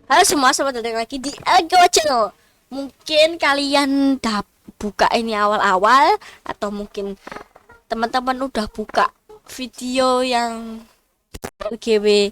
Halo semua, selamat datang lagi di Ego Channel. Mungkin kalian udah buka ini awal-awal, atau mungkin teman-teman udah buka video yang GW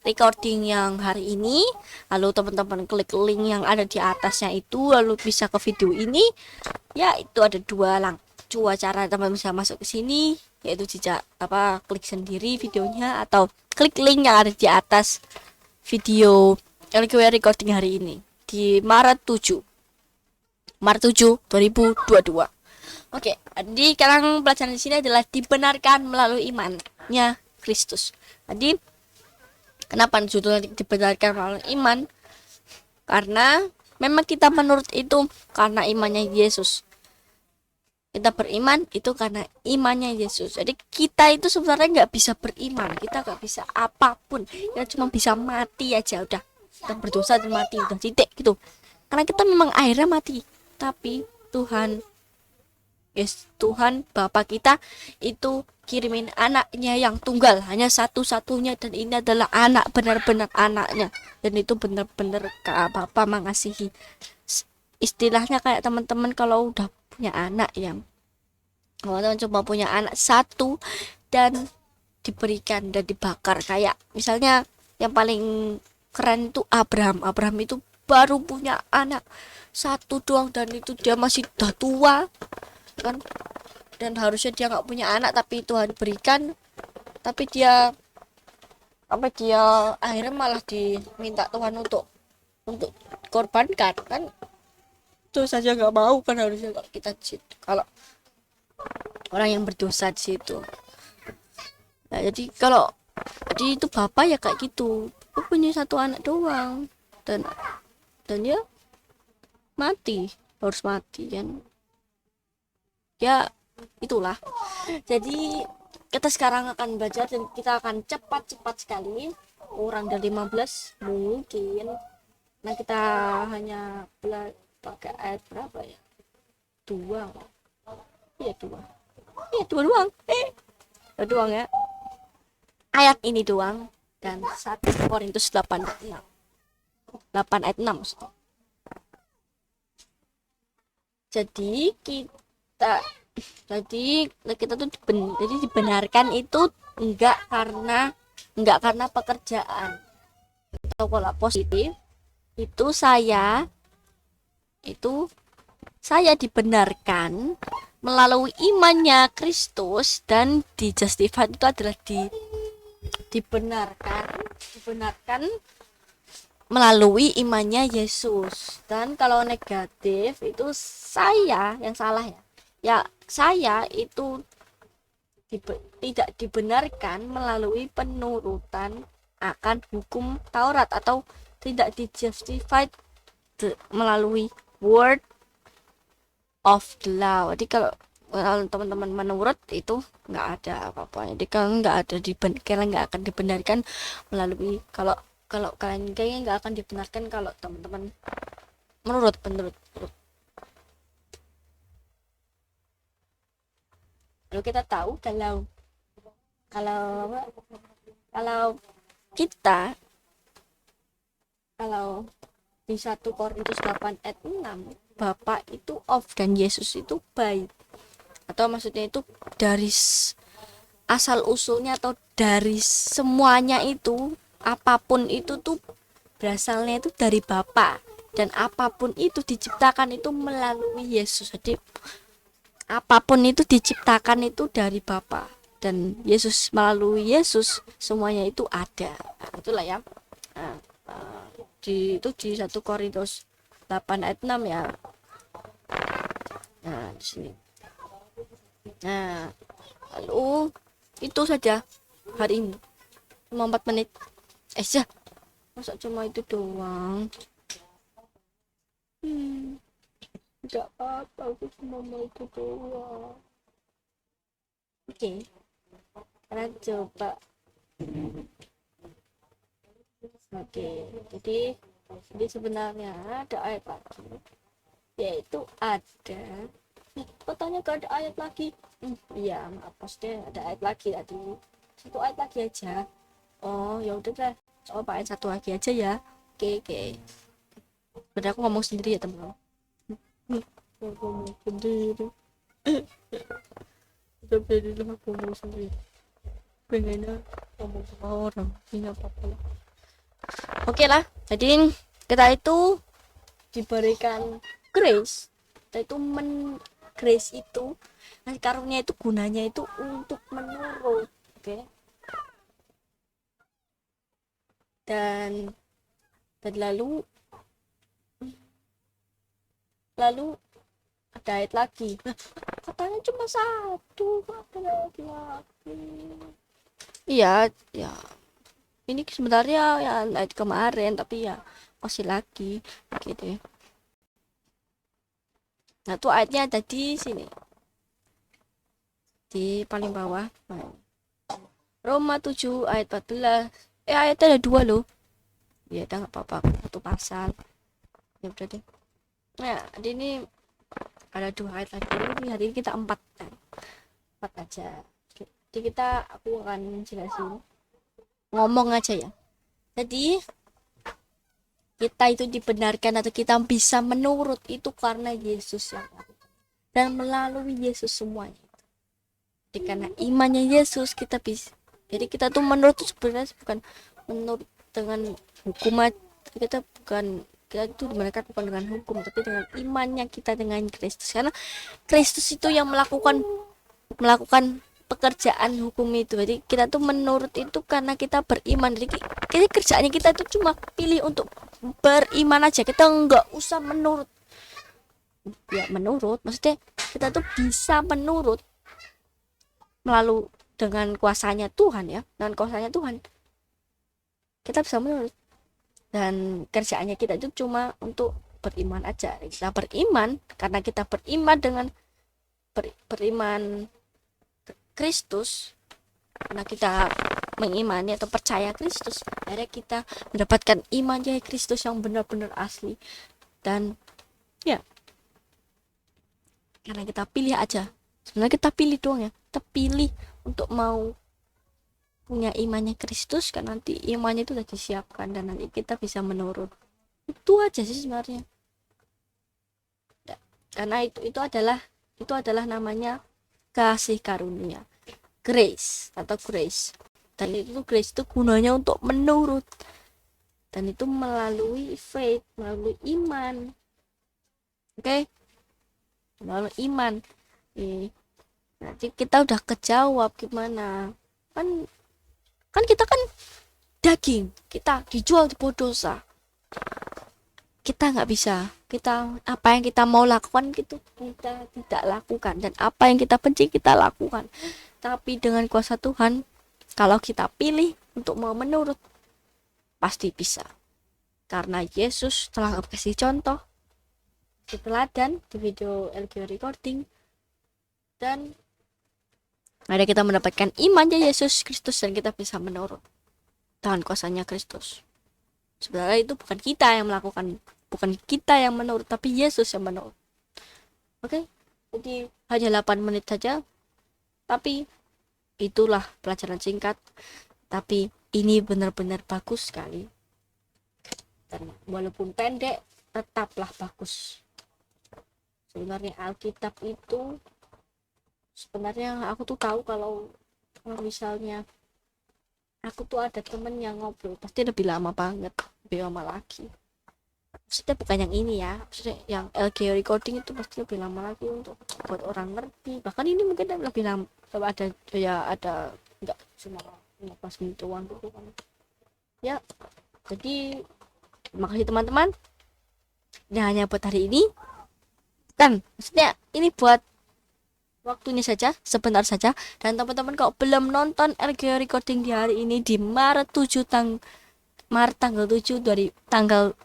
recording yang hari ini. Lalu teman-teman klik link yang ada di atasnya itu, lalu bisa ke video ini. Ya, itu ada dua cara teman bisa masuk ke sini, yaitu jejak klik sendiri videonya atau klik link yang ada di atas video yang gue recording hari ini di Maret 7 2022. Oke, jadi sekarang pelajaran di sini adalah dibenarkan melalui imannya Kristus. Jadi kenapa judulnya dibenarkan melalui iman? Karena memang kita menurut itu karena imannya Yesus. Kita beriman itu karena imannya Yesus. Jadi kita itu sebenarnya nggak bisa beriman, kita nggak bisa apapun, kita cuma bisa mati aja udah. Kita berdosa dan mati udah titik gitu. Karena kita memang akhirnya mati, tapi Tuhan Bapa kita itu kirimin anaknya yang tunggal, hanya satu-satunya, dan ini adalah anak, benar-benar anaknya, dan itu benar-benar Bapa mengasihi. Istilahnya kayak teman-teman kalau udah punya anak yang teman-teman cuma punya anak satu dan diberikan dan dibakar, kayak misalnya yang paling keren itu Abraham itu baru punya anak satu doang, dan itu dia masih udah tua kan, dan harusnya dia nggak punya anak, tapi Tuhan berikan, tapi dia akhirnya malah diminta Tuhan untuk korbankan kan. Itu saja nggak mau kan, harusnya kalau kita kalau orang yang berdosa di situ. Nah, jadi itu bapak ya kayak gitu, aku punya satu anak doang, dan ya harus mati kan ya, itulah. Jadi kita sekarang akan belajar dan kita akan cepat sekali, kurang dari 15 mungkin. Nah, kita hanya pakai ayat berapa ya, dua doang, dua doang ya, ayat ini doang, dan 1 Korintus 8 ayat 6. Jadi kita tuh dibenarkan itu enggak karena pekerjaan. Atau kalau positif itu saya dibenarkan melalui imannya Kristus, dan di justify itu adalah dibenarkan melalui imannya Yesus. Dan kalau negatif itu saya yang salah ya, saya itu tidak dibenarkan melalui penurutan akan hukum Taurat, atau tidak justified melalui word of the law. Jadi kalau teman-teman menurut itu nggak ada apa-apa. Jadi kalau kalian nggak akan dibenarkan melalui, kalau kalian kayaknya nggak akan dibenarkan kalau teman-teman menurut. Lalu kita tahu kalau kalau kita kalau di 1 Korintus 8 ayat 6, Bapak itu off dan Yesus itu baik, atau maksudnya itu dari asal usulnya atau dari semuanya itu, apapun itu tuh berasalnya itu dari Bapa, dan apapun itu diciptakan itu melalui Yesus. Jadi apapun itu diciptakan itu dari Bapa, dan melalui Yesus semuanya itu ada. Nah, itulah ya. Nah, di 1 Korintus 8 ayat 6 ya. Nah, di sini. Nah, lalu itu saja hari ini. Cuma 4 menit. Ya, masa cuma itu doang? Tidak apa-apa, aku cuma mau itu doang. Oke. Kita coba. Oke, jadi sebenarnya ada ayat lagi, yaitu ada katanya gak ada ayat lagi. Iya, maaf deh, ada ayat lagi tadi, satu ayat lagi aja. Oh ya udah deh, coba ayat satu lagi aja ya. Oke. Bener aku ngomong sendiri ya teman-teman. Aku ngomong sendiri. Tapi jadilah aku ngomong sendiri. Pengennya ngomong sama orang. Ini apa-apa lah. Oke lah. Jadi kita itu diberikan grace. Kita itu grace itu, nah karunia itu gunanya itu untuk menurut, oke. Dan lalu ada ayat lagi. Nah, katanya cuma satu, ada lagi. Iya, ya. Ini sebenarnya ya ayat kemarin, tapi ya masih lagi, gitu ya. Nah, tuh ayatnya ada di sini. Di paling bawah. Roma 7 ayat 14. Ayatnya ada 2 loh. Ya udah nggak apa-apa, satu pasal. Ya udah deh. Nah, ini ada 2 ayat lagi. Ini hari ini kita 4 aja. Jadi aku akan jelasin. Ngomong aja ya. Jadi kita itu dibenarkan atau kita bisa menurut itu karena Yesus yang lakukan. Dan melalui Yesus semuanya. Jadi karena imannya Yesus kita bisa. Jadi kita tuh menurut sebenarnya bukan menurut dengan hukum, kita itu dibenarkan bukan dengan hukum, tapi dengan imannya kita dengan Kristus. Karena Kristus itu yang melakukan pekerjaan hukum itu. Jadi kita tuh menurut itu karena kita beriman. Jadi kerjaannya kita itu cuma pilih untuk beriman aja. Kita nggak usah menurut. Ya menurut, maksudnya kita tuh bisa menurut melalui dengan kuasanya Tuhan ya. Dengan kuasanya Tuhan kita bisa menurut. Dan kerjaannya kita itu cuma untuk beriman aja. Kita beriman karena kita beriman dengan beriman Kristus, karena kita mengimani atau percaya Kristus, akhirnya kita mendapatkan imannya Kristus yang benar-benar asli. Dan ya karena kita pilih aja, sebenarnya kita pilih doang ya, kita pilih untuk mau punya imannya Kristus, kan nanti imannya itu sudah disiapkan dan nanti kita bisa menurut. Itu aja sih sebenarnya. Karena itu adalah namanya kasih karunia, grace atau grace. Dan itu grace itu gunanya untuk menurut, dan itu melalui faith, melalui iman. Oke, melalui iman. Nanti kita udah kejawab gimana, kan kita kan daging, kita dijual di bawah dosa. Kita nggak bisa, apa yang kita mau lakukan gitu kita tidak lakukan, dan apa yang kita benci kita lakukan. Tapi dengan kuasa Tuhan, kalau kita pilih untuk mau menurut, pasti bisa. Karena Yesus telah kasih contoh di teladan di video LG recording, dan ada kita mendapatkan imannya Yesus Kristus dan kita bisa menurut dengan kuasanya Kristus. Sebenarnya itu bukan kita yang melakukan, bukan kita yang menurut, tapi Yesus yang menurut. Oke, jadi hanya 8 menit saja, tapi itulah pelajaran singkat, tapi ini benar-benar bagus sekali. Dan walaupun pendek, tetaplah bagus. Sebenarnya Alkitab itu, sebenarnya aku tuh tahu kalau misalnya aku tuh ada temen yang ngobrol pasti lebih lama banget, lebih lama lagi. Maksudnya bukan yang ini ya, maksudnya yang LG recording itu pasti lebih lama lagi untuk buat orang ngerti. Bahkan ini mungkin lebih lama, ada nggak cuma 15 menit doang gitu kan ya. Jadi terima kasih teman-teman, ini hanya buat hari ini, kan maksudnya ini buat waktunya saja, sebentar saja. Dan teman-teman kalau belum nonton LG recording di hari ini di Maret tanggal 7 dari tanggal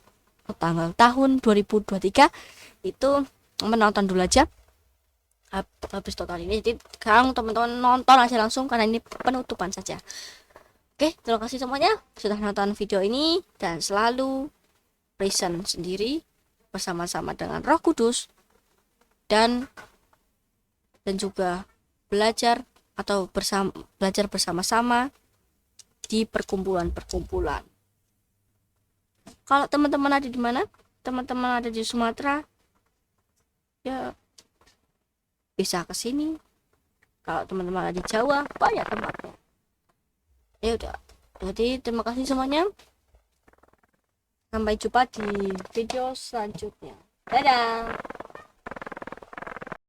tahun 2023 itu menonton dulu aja habis total ini. Jadi sekarang teman-teman nonton aja langsung karena ini penutupan saja. Oke, terima kasih semuanya sudah nonton video ini, dan selalu present sendiri bersama-sama dengan Roh Kudus, dan juga belajar bersama-sama di perkumpulan-perkumpulan. Kalau teman-teman ada di mana, teman-teman ada di Sumatera, ya bisa ke sini. Kalau teman-teman ada di Jawa, banyak tempatnya. Ya udah, jadi terima kasih semuanya, sampai jumpa di video selanjutnya. Dadah.